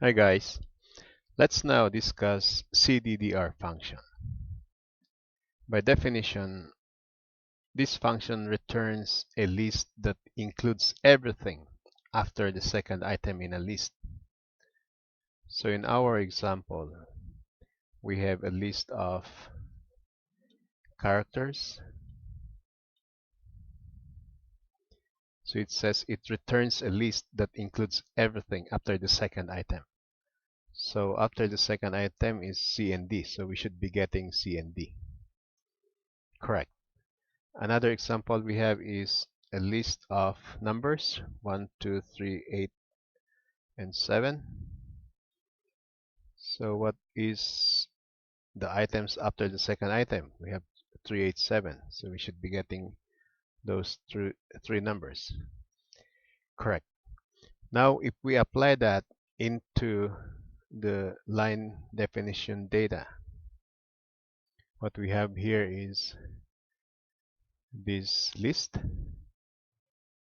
Hi guys, let's now discuss CDDR function. By definition, this function returns a list that includes everything after the second item in a list. So in our example, we have a list of characters. So it says it returns a list that includes everything after the second item. So after the second item is C and D, so we should be getting C and D. Correct. Another example we have is a list of numbers 1, 2, 3, 8, and 7. So what is the items after the second item? We have 3, 8, 7. So we should be getting those three numbers. Correct. Now if we apply that into the line definition data, what we have here is this list.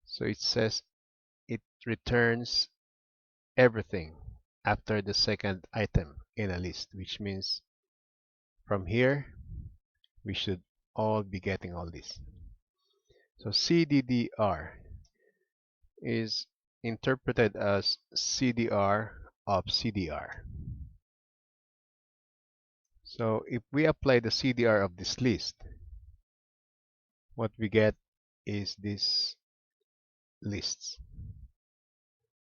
So it says it returns everything after the second item in a list, which means from here we should all be getting all this. So CDDR is interpreted as CDR of CDR. So if we apply the CDR of this list, what we get is these lists.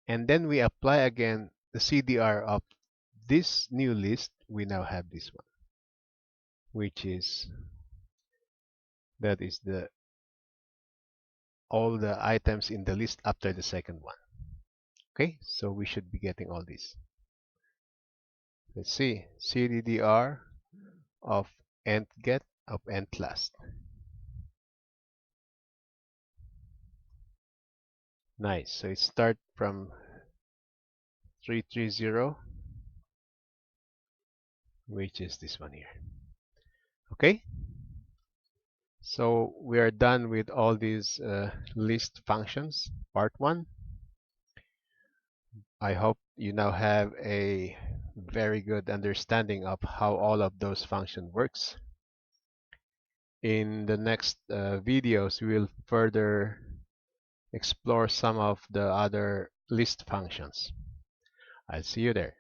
And then we apply again the CDR of this new list, we now have this one, which is that is the all the items in the list after the second one. Okay, so we should be getting all this. Let's see, CDDR of nth get of nth last. Nice, so it starts from 330, which is this one here. Okay, so we are done with all these list functions, part 1. I hope you now have a very good understanding of how all of those functions works. In the next videos, we will further explore some of the other list functions. I'll see you there.